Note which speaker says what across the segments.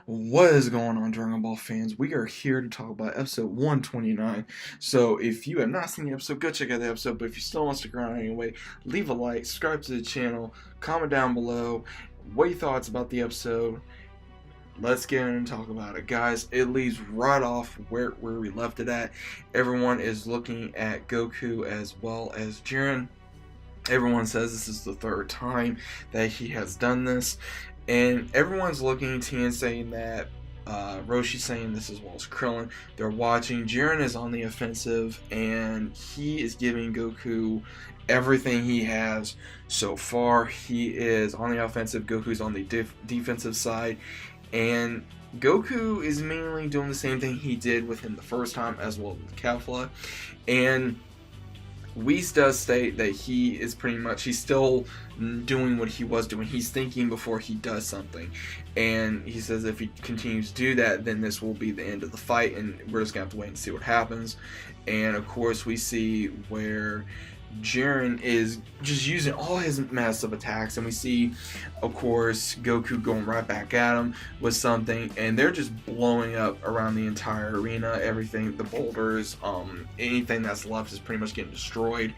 Speaker 1: What is going on, Dragon Ball fans? We are here to talk about episode 129. So, if you have not seen the episode, go check out the episode. But if you still want to stick around anyway, leave a like, subscribe to the channel, comment down below what you thoughts about the episode. Let's get in and talk about it, guys. It leaves right off where we left it at. Everyone is looking at Goku as well as Jiren. Everyone says this is the third time that he has done this, and everyone's looking at Tien saying that Roshi's saying this as well as Krillin. They're watching. Jiren is on the offensive, and he is giving Goku everything he has so far. He is on the offensive. Goku's on the defensive side, and Goku is mainly doing the same thing he did with him the first time as well with Kefla, and Whis does state that he is pretty much, he's still doing what he was doing. He's thinking before he does something. And he says if he continues to do that, then this will be the end of the fight, and we're just going to have to wait and see what happens. And of course, we see where Jiren is just using all his massive attacks, and we see, of course, Goku going right back at him with something, and they're just blowing up around the entire arena. Everything, the boulders, anything that's left is pretty much getting destroyed.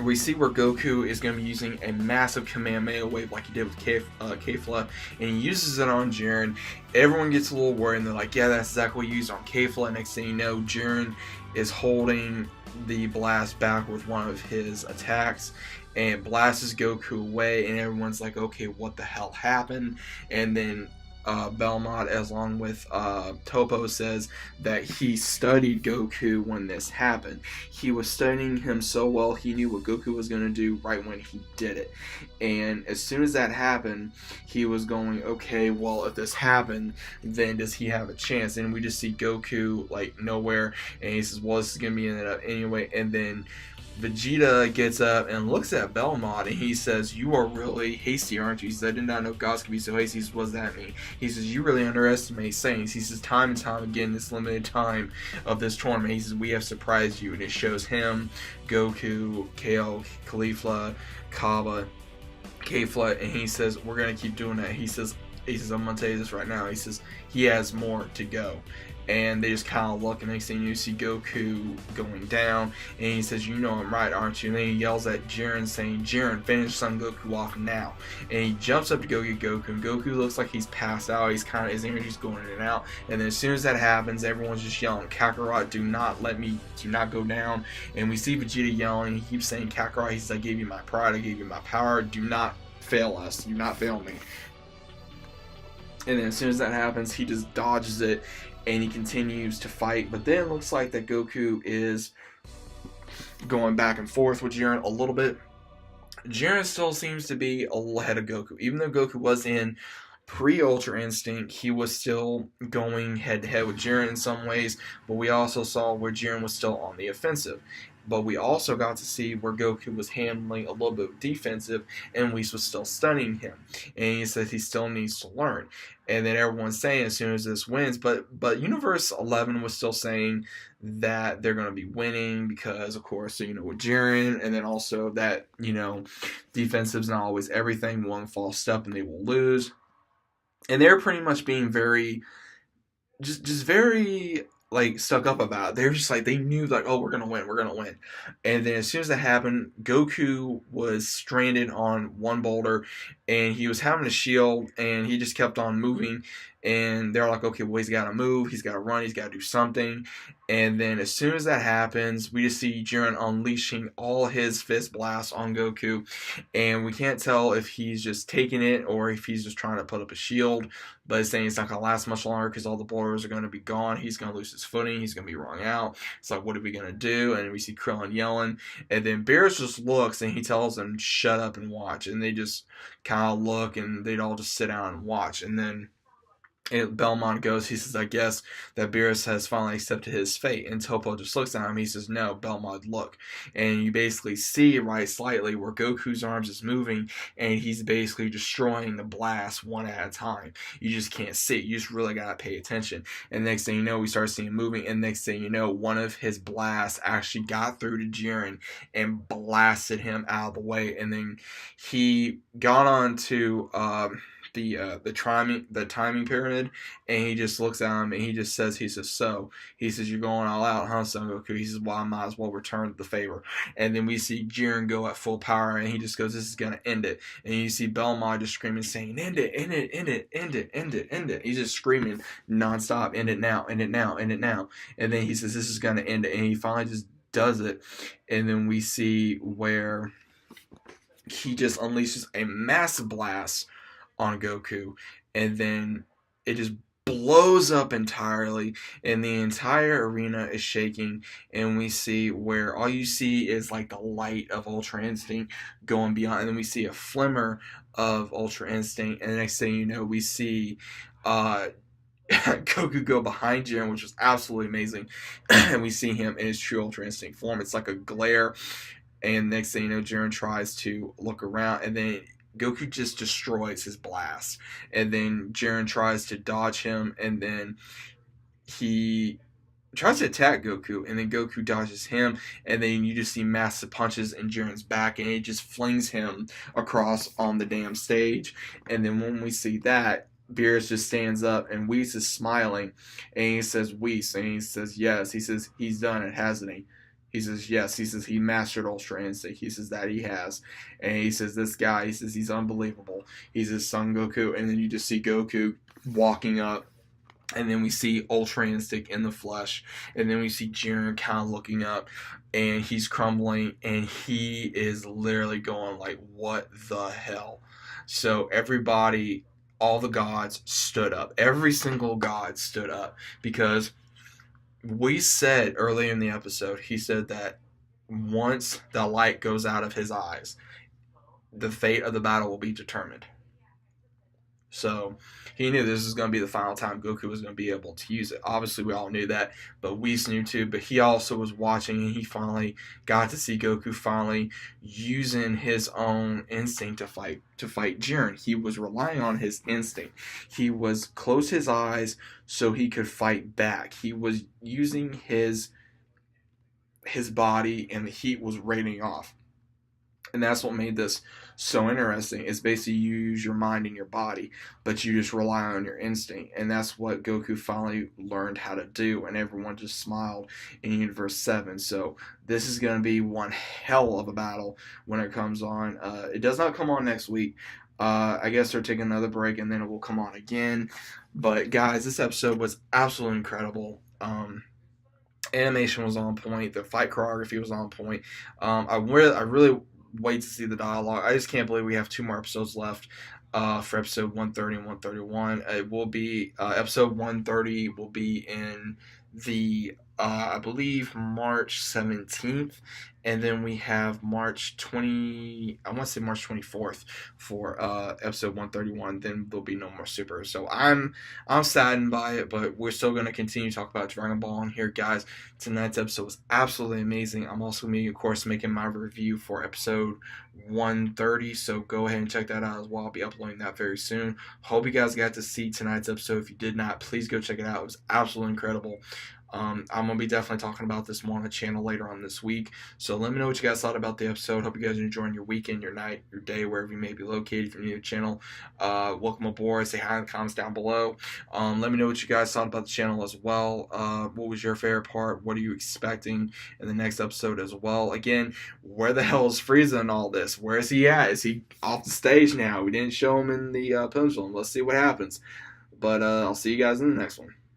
Speaker 1: We see where Goku is going to be using a massive Kamehameha wave like he did with Kefla, and he uses it on Jiren. Everyone gets a little worried, and they're like, yeah, that's exactly what he used on Kefla. Next thing you know, Jiren is holding the blast back with one of his attacks and blasts Goku away, and everyone's like, okay, what the hell happened? And then Belmont, along with Topo, says that he studied Goku when this happened. He was studying him so well, he knew what Goku was going to do right when he did it. And as soon as that happened, he was going, okay, well, if this happened, then does he have a chance? And we just see Goku, like, nowhere, and he says, well, this is going to be ended up anyway. And then Vegeta gets up and looks at Belmont, and he says, you are really hasty, aren't you? He says, I did not know gods could be so hasty. He says, what does that mean? He says, you really underestimate Saiyans. He says, time and time again, this limited time of this tournament, he says, we have surprised you. And it shows him, Goku, Kale, Caulifla, Kaba, Kefla, and he says, we're going to keep doing that. He says, I'm going to tell you this right now. He says, he has more to go. And they just kind of look, and next thing you see Goku going down, and he says, you know I'm right, aren't you? And then he yells at Jiren, saying, Jiren, finish Son Goku off now. And he jumps up to go get Goku, and Goku looks like he's passed out. He's kind of, his energy's going in and out. And then as soon as that happens, everyone's just yelling, Kakarot, do not go down. And we see Vegeta yelling, he keeps saying, Kakarot, he says, I gave you my pride, I gave you my power, do not fail us, do not fail me. And then as soon as that happens, he just dodges it, and he continues to fight. But then it looks like that Goku is going back and forth with Jiren a little bit. Jiren still seems to be a little ahead of Goku. Even though Goku was in pre-Ultra Instinct, he was still going head-to-head with Jiren in some ways, but we also saw where Jiren was still on the offensive. But we also got to see where Goku was handling a little bit defensive, and Whis was still stunning him. And he says he still needs to learn. And then everyone's saying as soon as this wins, but Universe 11 was still saying that they're going to be winning because, of course, with Jiren, and then also that, defensive's not always everything. One false step and they will lose. And they're pretty much being very, just very like stuck up about it. They were just like, they knew like, oh, we're gonna win. And then as soon as that happened, Goku was stranded on one boulder, and he was having a shield, and he just kept on moving. And they're like, okay, well, he's got to move, he's got to run, he's got to do something. And then as soon as that happens, we just see Jiren unleashing all his fist blasts on Goku. And we can't tell if he's just taking it or if he's just trying to put up a shield. But he's saying it's not going to last much longer because all the boulders are going to be gone. He's going to lose his footing. He's going to be wrung out. It's like, what are we going to do? And we see Krillin yelling. And then Beerus just looks, and he tells them, shut up and watch. And they just kind of look, and they'd all just sit down and watch. And then Belmont goes, he says, I guess that Beerus has finally accepted his fate. And Topo just looks at him, he says, no, Belmont, look. And you basically see right slightly where Goku's arms is moving, and he's basically destroying the blast one at a time. You just can't see. You just really got to pay attention. And next thing you know, we start seeing him moving, and next thing you know, one of his blasts actually got through to Jiren and blasted him out of the way. And then he got on to timing pyramid, and he just looks at him and he says so he says, you're going all out, huh, Son Goku? He says, well, I might as well return the favor. And then we see Jiren go at full power, and he just goes, this is gonna end it. And you see Belmont just screaming, saying, end it, end it, end it, end it, end it, end it. He's just screaming nonstop, end it now, end it now, end it now. And then he says, this is gonna end it, and he finally just does it. And then we see where he just unleashes a massive blast on Goku, and then it just blows up entirely, and the entire arena is shaking, and we see where all you see is like the light of Ultra Instinct going beyond, and then we see a flimmer of Ultra Instinct, and the next thing you know, we see Goku go behind Jiren, which was absolutely amazing, and we see him in his true Ultra Instinct form. It's like a glare, and next thing you know, Jiren tries to look around, and then Goku just destroys his blast. And then Jiren tries to dodge him, and then he tries to attack Goku, and then Goku dodges him, and then you just see massive punches in Jiren's back, and it just flings him across on the damn stage. And then when we see that, Beerus just stands up, and Whis is smiling, and he says, Whis, and he says, yes. He says, he's done it, hasn't he? He says, yes. He says, he mastered Ultra Instinct. He says that he has. And he says, this guy, he says, he's unbelievable. He's his Son Goku. And then you just see Goku walking up. And then we see Ultra Instinct in the flesh. And then we see Jiren kind of looking up. And he's crumbling. And he is literally going like, what the hell? So everybody, all the gods stood up. Every single god stood up. Because we said earlier in the episode, he said that once the light goes out of his eyes, the fate of the battle will be determined. So he knew this was going to be the final time Goku was going to be able to use it. Obviously, we all knew that, but Whis knew too. But he also was watching, and he finally got to see Goku finally using his own instinct to fight Jiren. He was relying on his instinct. He was close his eyes so he could fight back. He was using his body, and the heat was radiating off. And that's what made this so interesting, is basically you use your mind and your body, but you just rely on your instinct. And that's what Goku finally learned how to do, and everyone just smiled in Universe 7. So this is going to be one hell of a battle when it comes on. It does not come on next week. I guess they're taking another break, and then it will come on again. But guys, this episode was absolutely incredible. Animation was on point. The fight choreography was on point. I really wait to see the dialogue. I just can't believe we have 2 more episodes left for episode 130 and 131. It will be episode 130 will be in the I believe March 17th, and then we have March 24th for episode 131. Then there'll be no more Super. So I'm saddened by it, but we're still going to continue to talk about Dragon Ball on here, guys. Tonight's episode was absolutely amazing. I'm also going to be, of course, making my review for episode 130, so go ahead and check that out as well. I'll be uploading that very soon. Hope you guys got to see tonight's episode. If you did not, please go check it out. It was absolutely incredible. I'm going to be definitely talking about this more on the channel later on this week. So let me know what you guys thought about the episode. Hope you guys are enjoying your weekend, your night, your day, wherever you may be located. If you're new to the channel, welcome aboard. Say hi in the comments down below. Let me know what you guys thought about the channel as well. What was your favorite part? What are you expecting in the next episode as well? Again, where the hell is Frieza in all this? Where is he at? Is he off the stage now? We didn't show him in the pendulum. Let's see what happens. But I'll see you guys in the next one.